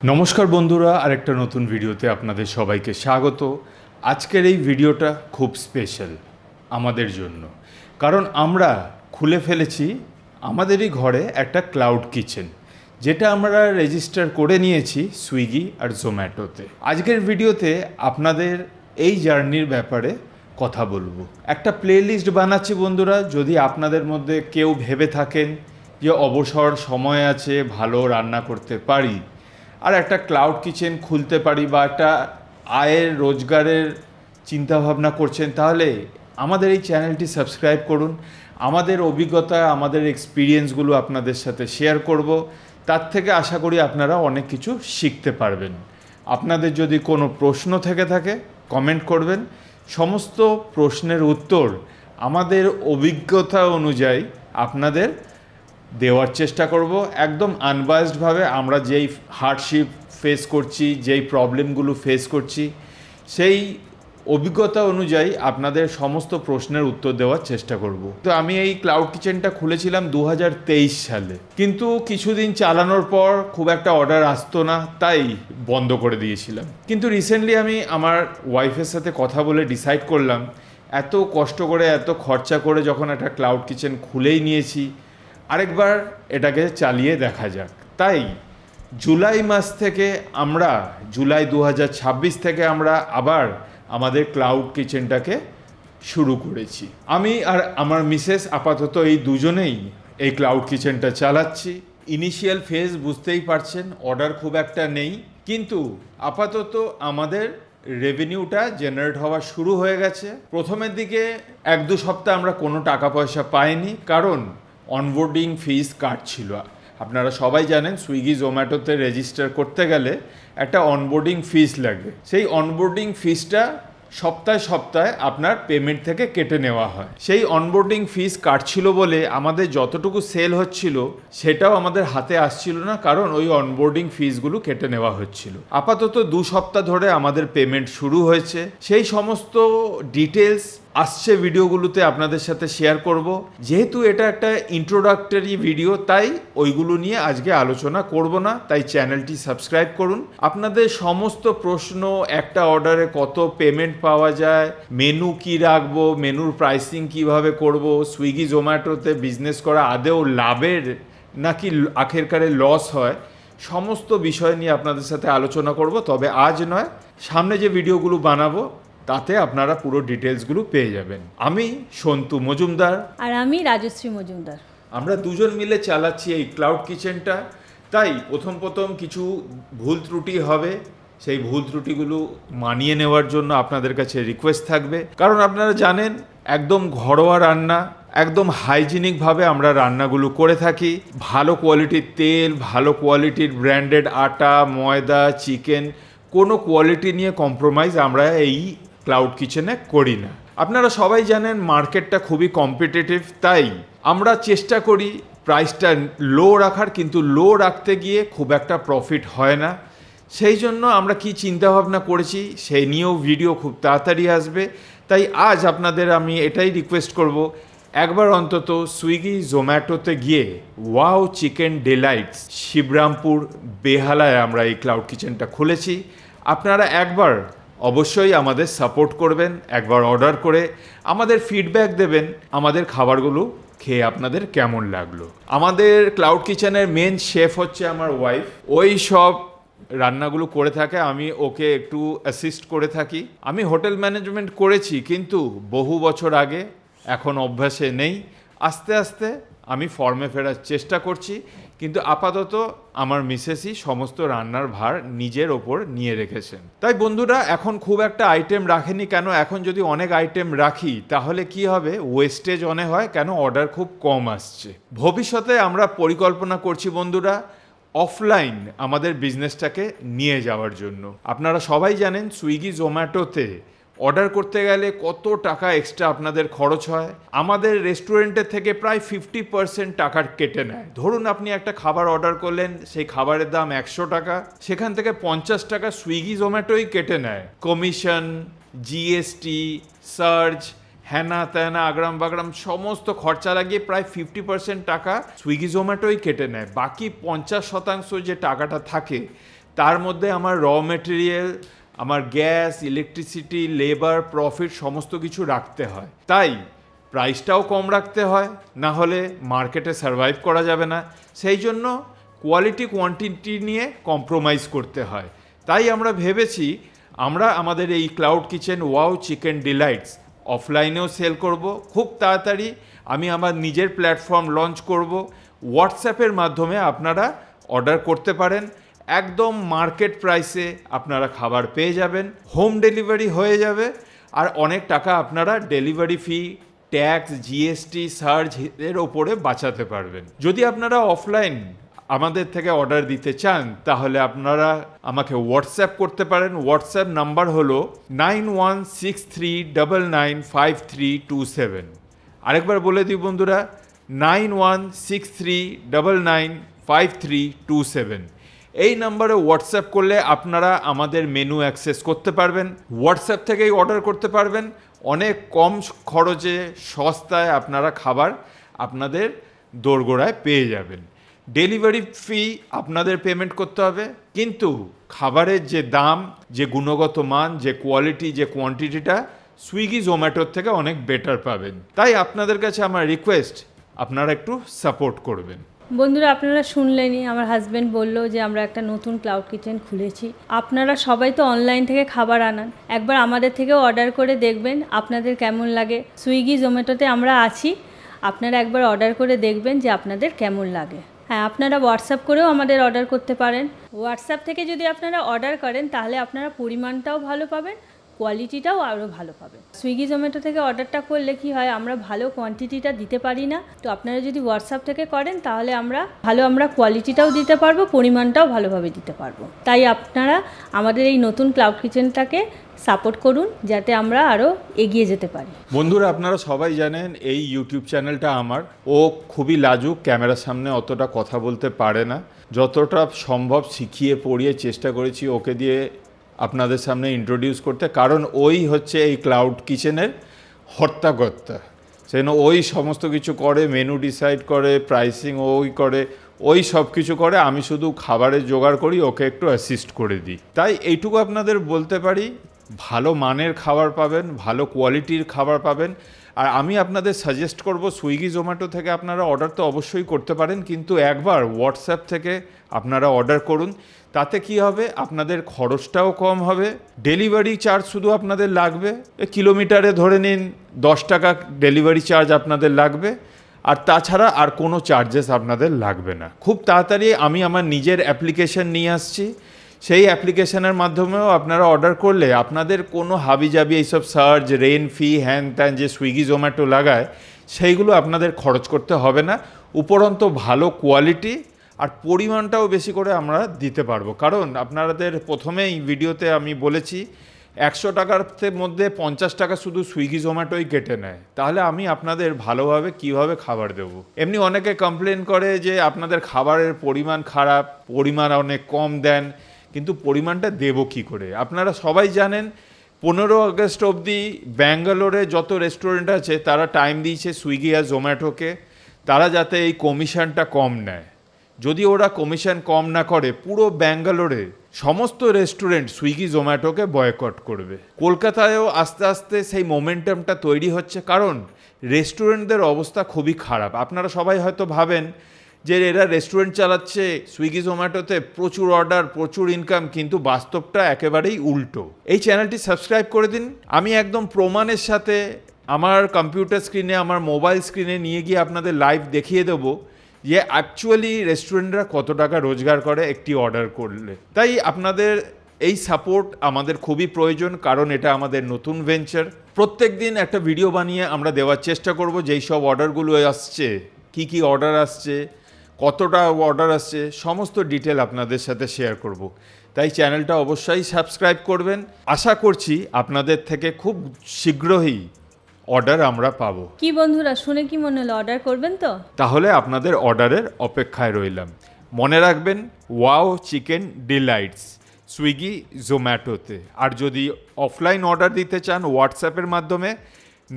নমস্কার বন্ধুরা, আরেকটা নতুন ভিডিওতে আপনাদের সবাইকে স্বাগত। আজকের এই ভিডিওটা খুব স্পেশাল আমাদের জন্য, কারণ আমরা খুলে ফেলেছি আমাদেরই ঘরে একটা ক্লাউড কিচেন, যেটা আমরা রেজিস্টার করে নিয়েছি সুইগি আর জোম্যাটোতে। আজকের ভিডিওতে আপনাদের এই জার্নির ব্যাপারে কথা বলবো। একটা প্লেলিস্ট বানাচ্ছি বন্ধুরা, যদি আপনাদের মধ্যে কেউ ভেবে থাকেন যে অবসর সময় আছে, ভালো রান্না করতে পারি আর একটা ক্লাউড কিচেন খুলতে পারি, বা একটা আয়ের রোজগারের চিন্তাভাবনা করছেন, তাহলে আমাদের এই চ্যানেলটি সাবস্ক্রাইব করুন। আমাদের অভিজ্ঞতা, আমাদের এক্সপিরিয়েন্সগুলো আপনাদের সাথে শেয়ার করব। তার থেকে আশা করি আপনারা অনেক কিছু শিখতে পারবেন। আপনাদের যদি কোনো প্রশ্ন থেকে থাকে কমেন্ট করবেন, সমস্ত প্রশ্নের উত্তর আমাদের অভিজ্ঞতা অনুযায়ী আপনাদের দেওয়ার চেষ্টা করব, একদম আনবায়াসডভাবে। আমরা যেই হার্ডশিপ ফেস করছি, যেই প্রবলেমগুলো ফেস করছি, সেই অভিজ্ঞতা অনুযায়ী আপনাদের সমস্ত প্রশ্নের উত্তর দেওয়ার চেষ্টা করব। তো আমি এই ক্লাউড কিচেনটা খুলেছিলাম 2023 সালে, কিন্তু কিছুদিন চালানোর পর খুব একটা অর্ডার আসতো না, তাই বন্ধ করে দিয়েছিলাম। কিন্তু রিসেন্টলি আমি আমার ওয়াইফের সাথে কথা বলে ডিসাইড করলাম, এত কষ্ট করে এত খরচা করে যখন একটা ক্লাউড কিচেন খুলেই নিয়েছি, আরেকবার এটাকে চালিয়ে দেখা যাক। তাই জুলাই মাস থেকে আমরা, জুলাই 2026 থেকে আমরা আবার আমাদের ক্লাউড কিচেনটাকে শুরু করেছি। আমি আর আমার মিসেস আপাতত এই দুজনেই এই ক্লাউড কিচেনটা চালাচ্ছি। ইনিশিয়াল ফেজ বুঝতেই পারছেন, অর্ডার খুব একটা নেই, কিন্তু আপাতত আমাদের রেভিনিউটা জেনারেট হওয়া শুরু হয়ে গেছে। প্রথমের দিকে 1-2 সপ্তাহ আমরা কোনো টাকা পয়সা পাইনি, কারণ অনবোর্ডিং ফিস কাটছিল। আপনারা সবাই জানেন সুইগি জোম্যাটোতে রেজিস্টার করতে গেলে একটা অনবোর্ডিং ফিস লাগে। সেই অনবোর্ডিং ফিসটা সপ্তাহে সপ্তাহে আপনার পেমেন্ট থেকে কেটে নেওয়া হয়। সেই অনবোর্ডিং ফিস কাটছিল বলে আমাদের যতটুকু সেল হচ্ছিল সেটাও আমাদের হাতে আসছিল না, কারণ ওই অনবোর্ডিং ফিসগুলো কেটে নেওয়া হচ্ছিল। আপাতত 2 সপ্তাহ ধরে আমাদের পেমেন্ট শুরু হয়েছে। সেই সমস্ত ডিটেলস আসছে ভিডিওগুলোতে আপনাদের সাথে শেয়ার করব। যেহেতু এটা একটা ইন্ট্রোডাক্টরি ভিডিও, তাই ওইগুলো নিয়ে আজকে আলোচনা করব না। তাই চ্যানেলটি সাবস্ক্রাইব করুন। আপনাদের সমস্ত প্রশ্ন, একটা অর্ডারে কত পেমেন্ট পাওয়া যায়, মেনু কি রাখবো, মেনুর প্রাইসিং কিভাবে করব, সুইগি জোম্যাটোতে বিজনেস করা আদেও লাভের নাকি আখেরকারে লস হয়, সমস্ত বিষয় নিয়ে আপনাদের সাথে আলোচনা করব। তবে আজ নয়, সামনে যে ভিডিওগুলো বানাবো তাতে আপনারা পুরো ডিটেলসগুলো পেয়ে যাবেন। আমি সন্তু মজুমদার আর আমি রাজশ্রী মজুমদার। আমরা দুজন মিলে চালাচ্ছি এই ক্লাউড কিচেনটা। তাই প্রথম কিছু ভুল ত্রুটি হবে, সেই ভুল ত্রুটিগুলো মানিয়ে নেওয়ার জন্য আপনাদের কাছে রিকোয়েস্ট থাকবে। কারণ আপনারা জানেন, একদম ঘরোয়া রান্না, একদম হাইজিনিকভাবে আমরা রান্নাগুলো করে থাকি। ভালো কোয়ালিটির তেল, ভালো কোয়ালিটির ব্র্যান্ডেড আটা, ময়দা, চিকেন, কোনো কোয়ালিটি নিয়ে কম্প্রোমাইজ আমরা এই ক্লাউড কিচেনে করি না। আপনারা সবাই জানেন মার্কেটটা খুবই কম্পিটিটিভ, তাই আমরা চেষ্টা করি প্রাইসটা লো রাখার, কিন্তু লো রাখতে গিয়ে খুব একটা প্রফিট হয় না। সেই জন্য আমরা কি চিন্তাভাবনা করেছি সেই নিয়েও ভিডিও খুব তাড়াতাড়ি আসবে। তাই আজ আপনাদের আমি এটাই রিকোয়েস্ট করব, একবার অন্তত সুইগি জোম্যাটোতে গিয়ে ওয়াও চিকেন ডিলাইটস শিবরামপুর বেহালায় আমরা এই ক্লাউড কিচেনটা খুলেছি। আপনারা একবার অবশ্যই আমাদের সাপোর্ট করবেন, একবার অর্ডার করে আমাদের ফিডব্যাক দেবেন, আমাদের খাবারগুলো খেয়ে আপনাদের কেমন লাগলো। আমাদের ক্লাউড কিচেনের মেন শেফ হচ্ছে আমার ওয়াইফ, ওই সব রান্নাগুলো করে থাকে, আমি ওকে একটু অ্যাসিস্ট করে থাকি। আমি হোটেল ম্যানেজমেন্ট করেছি, কিন্তু বহু বছর আগে, এখন অভ্যাসে নেই। আস্তে আস্তে আমি ফর্মে ফেরার চেষ্টা করছি, কিন্তু আপাতত আমার মিসেসই সমস্ত রান্নার ভার নিজের ওপর নিয়ে রেখেছেন। তাই বন্ধুরা, এখন খুব একটা আইটেম রাখেনি কেন, এখন যদি অনেক আইটেম রাখি তাহলে কি হবে, ওয়েস্টেজ অনেক হয়, কেন অর্ডার খুব কম আসছে। ভবিষ্যতে আমরা পরিকল্পনা করছি বন্ধুরা অফলাইন আমাদের বিজনেসটাকে নিয়ে যাওয়ার জন্য। আপনারা সবাই জানেন সুইগি জোম্যাটোতে অর্ডার করতে গেলে কত টাকা এক্সট্রা আপনাদের খরচ হয়। আমাদের রেস্টুরেন্টের থেকে প্রায় 50% টাকার কেটে নেয়। ধরুন আপনি একটা খাবার অর্ডার করলেন, সেই খাবারের দাম 100 টাকা, সেখান থেকে 50 টাকা সুইগি জোম্যাটোই কেটে নেয়। কমিশন, জিএসটি, সার্জ, হ্যানা ত্যানা আগ্রাম বাগ্রাম সমস্ত খরচা লাগিয়ে প্রায় 50% টাকা সুইগি জোম্যাটোই কেটে নেয়। বাকি 50% যে টাকাটা থাকে তার মধ্যে আমার র মেটেরিয়াল, আমার গ্যাস, ইলেকট্রিসিটি, লেবার, প্রফিট সমস্ত কিছু রাখতে হয়। তাই প্রাইসটাও কম রাখতে হয়, না হলে মার্কেটে সার্ভাইভ করা যাবে না। সেই জন্য কোয়ালিটি কোয়ান্টিটি নিয়ে কম্প্রোমাইজ করতে হয়। তাই আমরা ভেবেছি আমরা আমাদের এই cloud kitchen wow chicken delights অফলাইনেও সেল করব। খুব তাড়াতাড়ি আমি আমার নিজের প্ল্যাটফর্ম লঞ্চ করব। হোয়াটসঅ্যাপের মাধ্যমে আপনারা অর্ডার করতে পারেন। একদম মার্কেট প্রাইসে আপনারা খাবার পেয়ে যাবেন, হোম ডেলিভারি হয়ে যাবে, আর অনেক টাকা আপনারা delivery fee, tax, GST, surge এর ওপরে বাঁচাতে পারবেন। যদি আপনারা অফলাইন আমাদের থেকে অর্ডার দিতে চান তাহলে আপনারা আমাকে হোয়াটসঅ্যাপ করতে পারেন। হোয়াটসঅ্যাপ নাম্বার হলো 9163995327। আরেকবার বলে দিই বন্ধুরা, 9163995327। এই নাম্বারে হোয়াটসঅ্যাপ করলে আপনারা আমাদের মেনু অ্যাক্সেস করতে পারবেন, হোয়াটসঅ্যাপ থেকেই অর্ডার করতে পারবেন। অনেক কম খরচে সস্তায় আপনারা খাবার আপনাদের দোরগোড়ায় পেয়ে যাবেন। ডেলিভারি ফি আপনাদের পেমেন্ট করতে হবে, কিন্তু খাবারের যে দাম, যে গুণগত মান, যে কোয়ালিটি, যে কোয়ান্টিটিটা সুইগি জোম্যাটোর থেকে অনেক বেটার পাবেন। তাই আপনাদের কাছে আমার রিকোয়েস্ট, আপনারা একটু সাপোর্ট করবেন। বন্ধুরা, আপনারা শুনলেনই, আমার হাজব্যান্ড বললো যে আমরা একটা নতুন ক্লাউড কিচেন খুলেছি। আপনারা সবাই তো অনলাইন থেকে খাবার আনান, একবার আমাদের থেকেও অর্ডার করে দেখবেন আপনাদের কেমন লাগে। সুইগি জোম্যাটোতে আমরা আছি, আপনারা একবার অর্ডার করে দেখবেন যে আপনাদের কেমন লাগে। হ্যাঁ, আপনারা হোয়াটসঅ্যাপ করেও আমাদের অর্ডার করতে পারেন। হোয়াটসঅ্যাপ থেকে যদি আপনারা অর্ডার করেন তাহলে আপনারা পরিমাণটাও ভালো পাবেন, কোয়ালিটিটাও আরও ভালো পাবেন। সুইগি জোম্যাটো থেকে অর্ডারটা করলে কি হয়, আমরা ভালো কোয়ান্টিটিটা দিতে পারি না। তো আপনারা যদি হোয়াটসঅ্যাপ থেকে করেন তাহলে আমরা কোয়ালিটিটাও দিতে পারবো, পরিমাণটাও ভালোভাবে দিতে পারবো। তাই আপনারা আমাদের এই নতুন ক্লাউড কিচেনটাকে সাপোর্ট করুন যাতে আমরা আরও এগিয়ে যেতে পারি। বন্ধুরা, আপনারা সবাই জানেন এই ইউটিউব চ্যানেলটা আমার। ও খুবই লাজুক, ক্যামেরার সামনে অতটা কথা বলতে পারে না। যতটা সম্ভব শিখিয়ে পড়িয়ে চেষ্টা করেছি ওকে দিয়ে আপনাদের সামনে ইন্ট্রোডিউস করতে, কারণ ওই হচ্ছে এই ক্লাউড কিচেনের হর্তাকর্তা। সেজন্য ওই সমস্ত কিছু করে, মেনু ডিসাইড করে, প্রাইসিং ওই করে, ওই সব কিছু করে। আমি শুধু খাবারের জোগাড় করি, ওকে একটু অ্যাসিস্ট করে দিই। তাই এইটুকু আপনাদের বলতে পারি, ভালো মানের খাবার পাবেন, ভালো কোয়ালিটির খাবার পাবেন। আর আমি আপনাদের সাজেস্ট করব, সুইগি জোম্যাটো থেকে আপনারা অর্ডার তো অবশ্যই করতে পারেন, কিন্তু একবার হোয়াটসঅ্যাপ থেকে আপনারা অর্ডার করুন। তাতে কি হবে, আপনাদের খরচটাও কম হবে। ডেলিভারি চার্জ শুধু আপনাদের লাগবে, কিলোমিটারে ধরে নিন 10 টাকা ডেলিভারি চার্জ আপনাদের লাগবে, আর তাছাড়া আর কোনো চার্জেস আপনাদের লাগবে না। খুব তাড়াতাড়ি আমি আমার নিজের অ্যাপ্লিকেশন নিয়ে আসছি, সেই অ্যাপ্লিকেশনের মাধ্যমেও আপনারা অর্ডার করলে আপনাদের কোনো হাবিজাবি এইসব সার্চ, রেন ফি, হ্যান ত্যান যে সুইগি জোম্যাটো লাগায়, সেইগুলো আপনাদের খরচ করতে হবে না। উপরন্ত ভালো কোয়ালিটি আর পরিমাণটাও বেশি করে আমরা দিতে পারবো। কারণ আপনাদের প্রথমেই ভিডিওতে আমি বলেছি 100 টাকার মধ্যে 50 টাকা শুধু সুইগি জোম্যাটোই কেটে নেয়। তাহলে আমি আপনাদের ভালোভাবে কিভাবে খাবার দেব? এমনি অনেকে কমপ্লেন করে যে আপনাদের খাবারের পরিমাণ খারাপ, পরিমাণ অনেক কম দেন, কিন্তু পরিমাণটা দেবো কী করে? আপনারা সবাই জানেন 15 আগস্ট অবধি ব্যাঙ্গালোরে যত রেস্টুরেন্ট আছে তারা টাইম দিয়েছে সুইগি আর জোম্যাটোকে, তারা যাতে এই কমিশনটা কম নেয়। যদি ওরা কমিশন কম না করে, পুরো ব্যাঙ্গালোরে সমস্ত রেস্টুরেন্ট সুইগি জোম্যাটোকে বয়কট করবে। কলকাতায়ও আস্তে আস্তে সেই মোমেন্টামটা তৈরি হচ্ছে, কারণ রেস্টুরেন্টদের অবস্থা খুবই খারাপ। আপনারা সবাই হয়তো ভাবেন যে এরা রেস্টুরেন্ট চালাচ্ছে, সুইগি জোম্যাটোতে প্রচুর অর্ডার, প্রচুর ইনকাম, কিন্তু বাস্তবটা একেবারেই উল্টো। এই চ্যানেলটি সাবস্ক্রাইব করে দিন। আমি একদম প্রমাণের সাথে আমার কম্পিউটার স্ক্রিনে, আমার মোবাইল স্ক্রিনে নিয়ে গিয়ে আপনাদের লাইভ দেখিয়ে দেবো যে অ্যাকচুয়ালি রেস্টুরেন্টরা কত টাকা রোজগার করে একটি অর্ডার করলে। তাই আপনাদের এই সাপোর্ট আমাদের খুবই প্রয়োজন, কারণ এটা আমাদের নতুন ভেঞ্চার। প্রত্যেক দিন একটা ভিডিও বানিয়ে আমরা দেওয়ার চেষ্টা করব, যেই সব অর্ডারগুলো আসছে, কি কি অর্ডার আসছে, কতটা অর্ডার আসছে, সমস্ত ডিটেল আপনাদের সাথে শেয়ার করব। তাই চ্যানেলটা অবশ্যই সাবস্ক্রাইব করবেন। আশা করছি আপনাদের থেকে খুব শীঘ্রই অর্ডার আমরা পাবো। কি বন্ধুরা, শুনে কি মনে হলো, অর্ডার করবেন তো? তাহলে আপনাদের অর্ডারের অপেক্ষায় রইলাম। মনে রাখবেন, ওয়াও চিকেন ডিলাইটস সুইগি জোম্যাটোতে। আর যদি অফলাইন অর্ডার দিতে চান হোয়াটসঅ্যাপের মাধ্যমে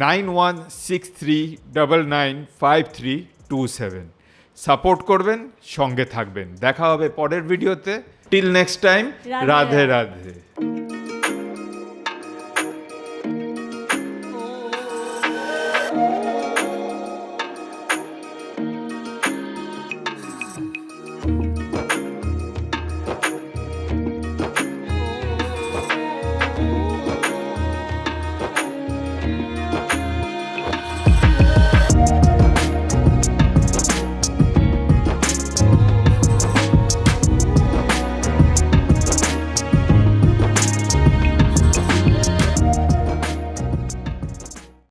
9163995327। সাপোর্ট করবেন, সঙ্গে থাকবেন। দেখা হবে পরের ভিডিওতে। Till next time, Radhe Radhe Radhe. Radhe.